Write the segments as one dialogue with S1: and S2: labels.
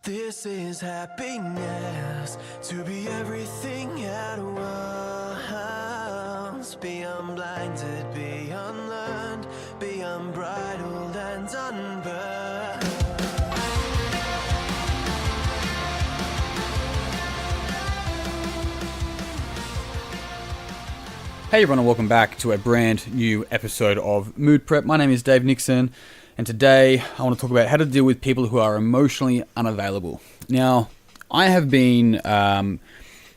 S1: This is happiness, to be everything at once. Be unblinded, be unlearned, be unbridled and unburned.
S2: Hey everyone, and welcome back to a brand new episode of Mood Prep. My name is Dave Nixon, and today I want to talk about how to deal with people who are emotionally unavailable. Now, I have been,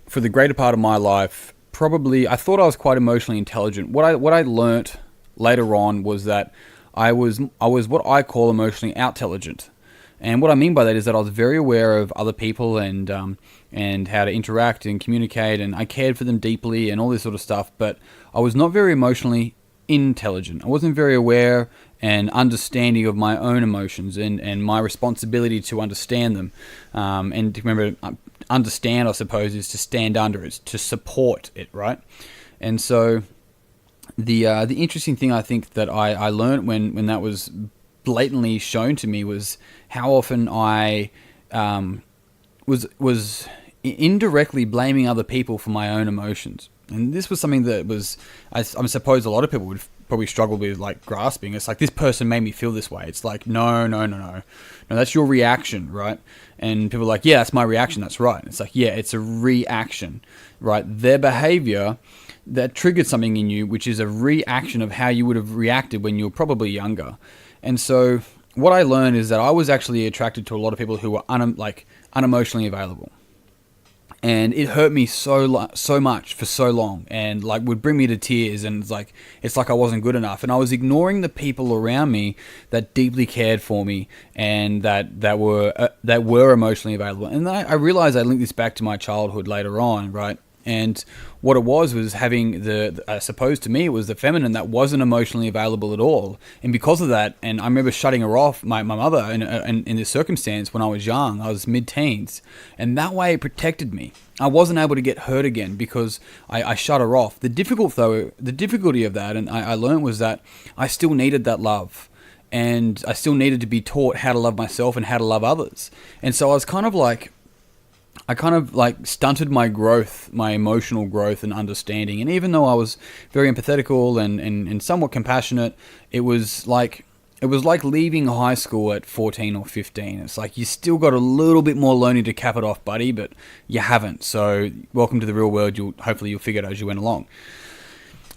S2: for the greater part of my life, I thought I was quite emotionally intelligent. What I learnt later on was that I was what I call emotionally outintelligent. And what I mean by that is that I was very aware of other people and how to interact and communicate, and I cared for them deeply and all this sort of stuff, but I was not very emotionally intelligent. I wasn't very aware and understanding of my own emotions and my responsibility to understand them. And to remember, understand, I suppose, is to stand under it, to support it, right? And so the interesting thing I think that I learned when that was blatantly shown to me was how often I was indirectly blaming other people for my own emotions. And this was something that was, I suppose a lot of people would probably struggle with, like, grasping. It's like, this person made me feel this way. It's like, no, that's your reaction, right? And people are like, yeah, that's my reaction, that's right. It's like, yeah, it's a reaction, right? Their behavior that triggered something in you, which is a reaction of how you would have reacted when you were probably younger. And so what I learned is that I was actually attracted to a lot of people who were unemotionally available. And it hurt me so much for so long, and like would bring me to tears, and it's like I wasn't good enough, and I was ignoring the people around me that deeply cared for me and that were emotionally available. And I realized I linked this back to my childhood later on, right? And what it was having I suppose to me, it was the feminine that wasn't emotionally available at all. And because of that, and I remember shutting her off, my mother, in this circumstance when I was young, I was mid-teens. And that way it protected me. I wasn't able to get hurt again because I shut her off. The difficulty of that, and I learned, was that I still needed that love. And I still needed to be taught how to love myself and how to love others. And so I kind of stunted my growth, my emotional growth and understanding. And even though I was very empathetical and somewhat compassionate, it was like leaving high school at 14 or 15. It's like, you still got a little bit more learning to cap it off, buddy, but you haven't. So welcome to the real world. Hopefully you'll figure it out as you went along.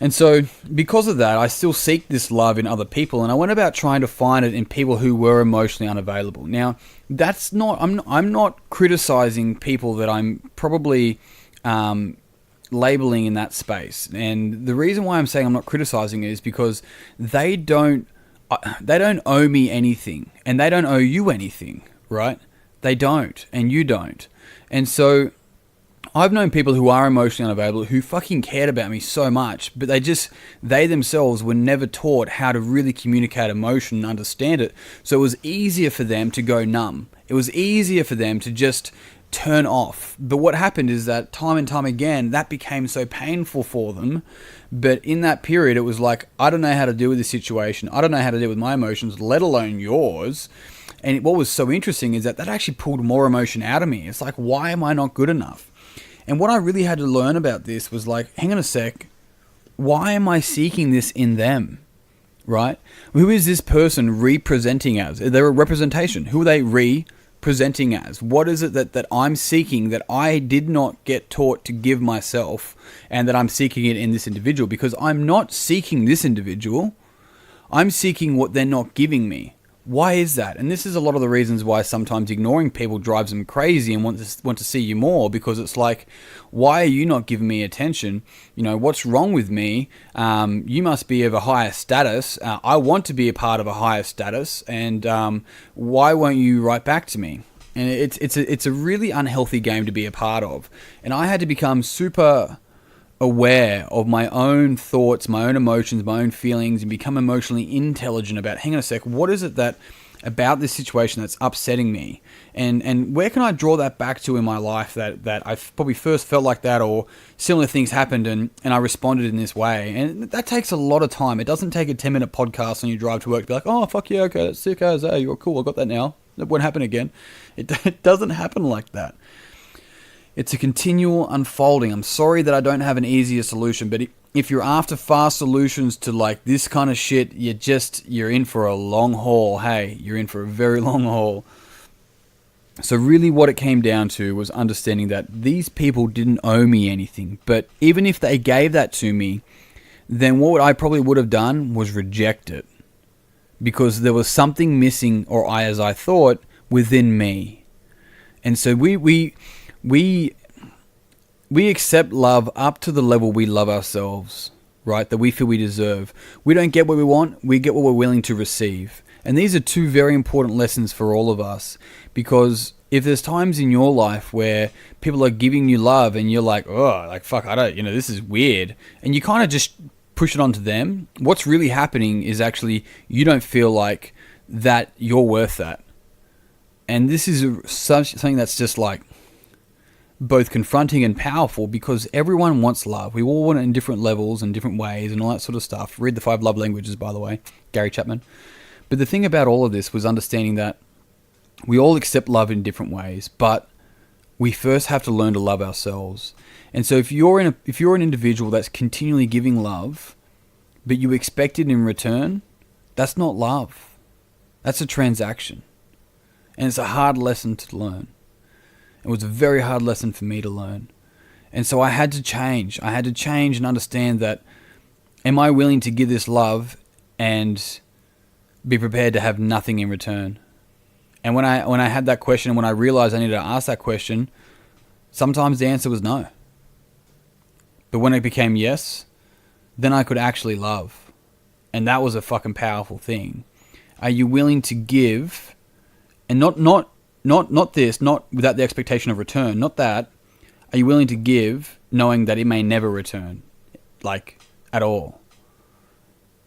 S2: And so because of that, I still seek this love in other people, and I went about trying to find it in people who were emotionally unavailable. Now, that's not, I'm not criticizing people that I'm probably labeling in that space. And the reason why I'm saying I'm not criticizing is because they don't owe me anything, and they don't owe you anything, right? They don't, and you don't. And so I've known people who are emotionally unavailable who fucking cared about me so much, but they themselves were never taught how to really communicate emotion and understand it. So it was easier for them to go numb. It was easier for them to just turn off. But what happened is that time and time again, that became so painful for them. But in that period, it was like, I don't know how to deal with this situation. I don't know how to deal with my emotions, let alone yours. And what was so interesting is that actually pulled more emotion out of me. It's like, why am I not good enough? And what I really had to learn about this was like, hang on a sec, why am I seeking this in them, right? Who is this person representing as? They're a representation. Who are they representing as? What is it that I'm seeking that I did not get taught to give myself, and that I'm seeking it in this individual? Because I'm not seeking this individual. I'm seeking what they're not giving me. Why is that? And this is a lot of the reasons why sometimes ignoring people drives them crazy and want to see you more, because it's like, why are you not giving me attention? You know, what's wrong with me? You must be of a higher status. I want to be a part of a higher status, and why won't you write back to me? And it's a really unhealthy game to be a part of. And I had to become super aware of my own thoughts, my own emotions, my own feelings, and become emotionally intelligent about, hang on a sec, what is it that about this situation that's upsetting me? And where can I draw that back to in my life that I probably first felt like that, or similar things happened and I responded in this way? And that takes a lot of time. It doesn't take a 10-minute podcast on your drive to work to be like, oh, fuck yeah, okay, that's sick as, hey, you're cool, I got that now. that won't happen again. It doesn't happen like that. It's a continual unfolding. I'm sorry that I don't have an easier solution, but if you're after fast solutions to like this kind of shit, you're in for a long haul. Hey, you're in for a very long haul. So really what it came down to was understanding that these people didn't owe me anything. But even if they gave that to me, then what I probably would have done was reject it. Because there was something missing, or as I thought, within me. And so we accept love up to the level we love ourselves, right? That we feel we deserve. We don't get what we want, we get what we're willing to receive. And these are two very important lessons for all of us, because if there's times in your life where people are giving you love and you're like, oh, like, fuck, this is weird. And you kind of just push it onto them. What's really happening is actually you don't feel like that you're worth that. And this is something that's just like both confronting and powerful, because everyone wants love. We all want it in different levels and different ways and all that sort of stuff. Read the 5 Love Languages, by the way, Gary Chapman. But the thing about all of this was understanding that we all accept love in different ways, but we first have to learn to love ourselves. And so if you're an individual that's continually giving love, but you expect it in return, that's not love. That's a transaction. And it's a hard lesson to learn. It was a very hard lesson for me to learn. And so I had to change. I had to change and understand that, am I willing to give this love and be prepared to have nothing in return? And when I had that question, and when I realized I needed to ask that question, sometimes the answer was no. But when it became yes, then I could actually love. And that was a fucking powerful thing. Are you willing to give, and not without the expectation of return, not that. Are you willing to give knowing that it may never return, like, at all?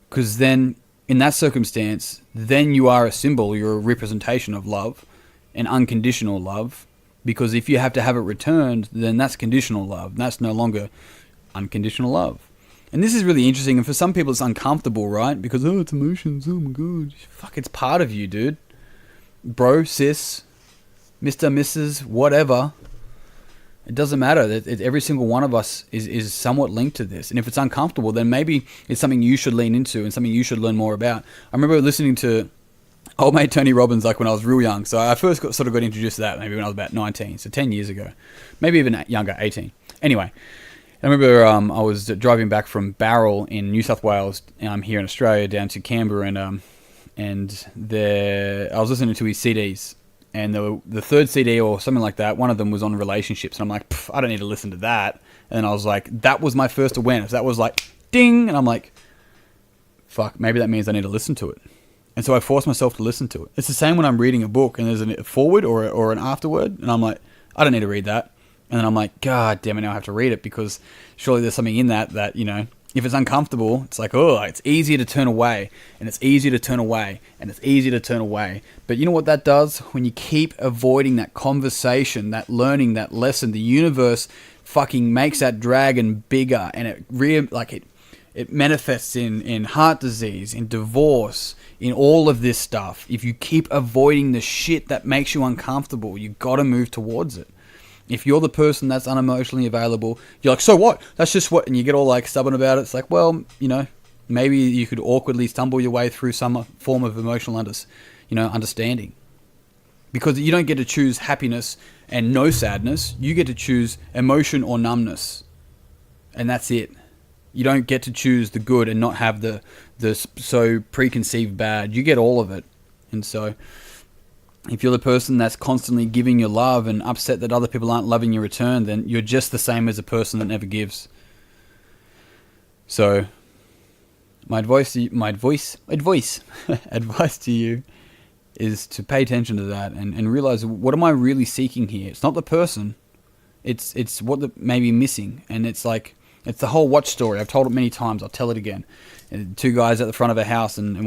S2: Because then, in that circumstance, then you are a symbol, you're a representation of love, and unconditional love. Because if you have to have it returned, then that's conditional love. That's no longer unconditional love. And this is really interesting, and for some people it's uncomfortable, right? Because, oh, it's emotions, oh my god. Fuck, it's part of you, dude. Bro, sis, Mr., Mrs., whatever. It doesn't matter. Every single one of us is somewhat linked to this. And if it's uncomfortable, then maybe it's something you should lean into and something you should learn more about. I remember listening to old mate Tony Robbins like when I was real young. So I first got introduced to that maybe when I was about 19, so 10 years ago. Maybe even younger, 18. Anyway, I remember I was driving back from Barrel in New South Wales, here in Australia, down to Canberra, and I was listening to his CDs. And the third CD or something like that, one of them was on relationships. And I'm like, I don't need to listen to that. And I was like, that was my first awareness. That was like, ding. And I'm like, fuck, maybe that means I need to listen to it. And so I forced myself to listen to it. It's the same when I'm reading a book and there's a forward or an afterword. And I'm like, I don't need to read that. And then I'm like, God damn it, now I have to read it, because surely there's something in that, if it's uncomfortable, it's like, oh, it's easier to turn away, and it's easier to turn away, and it's easier to turn away. But you know what that does? When you keep avoiding that conversation, that learning, that lesson, the universe fucking makes that dragon bigger, and it manifests in heart disease, in divorce, in all of this stuff. If you keep avoiding the shit that makes you uncomfortable, you gotta move towards it. If you're the person that's unemotionally available, you're like, so what? That's just what, and you get all like stubborn about it. It's like, well, maybe you could awkwardly stumble your way through some form of emotional understanding. Because you don't get to choose happiness and no sadness. You get to choose emotion or numbness. And that's it. You don't get to choose the good and not have the so preconceived bad. You get all of it. And so, if you're the person that's constantly giving your love and upset that other people aren't loving your return, then you're just the same as a person that never gives. So, my advice to you is to pay attention to that and realize, what am I really seeking here? It's not the person. It's what may be missing. And it's like, it's the whole watch story. I've told it many times. I'll tell it again. And 2 guys at the front of a house, and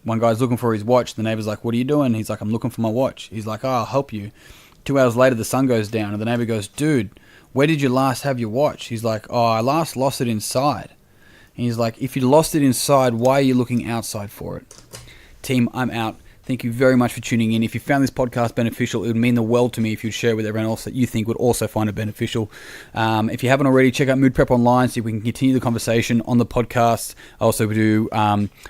S2: one guy's looking for his watch. The neighbor's like, what are you doing? He's like, I'm looking for my watch. He's like, oh, I'll help you. 2 hours later, the sun goes down, and the neighbor goes, dude, where did you last have your watch? He's like, oh, I last lost it inside. And he's like, if you lost it inside, why are you looking outside for it? Team, I'm out. Thank you very much for tuning in. If you found this podcast beneficial, it would mean the world to me if you'd share it with everyone else that you think would also find it beneficial. If you haven't already, check out Mood Prep Online so we can continue the conversation on the podcast. I also do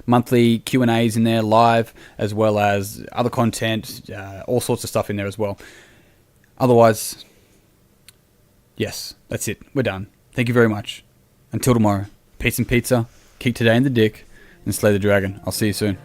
S2: monthly Q&As in there live, as well as other content, all sorts of stuff in there as well. Otherwise, yes, that's it. We're done. Thank you very much. Until tomorrow, peace and pizza, kick today in the dick, and slay the dragon. I'll see you soon.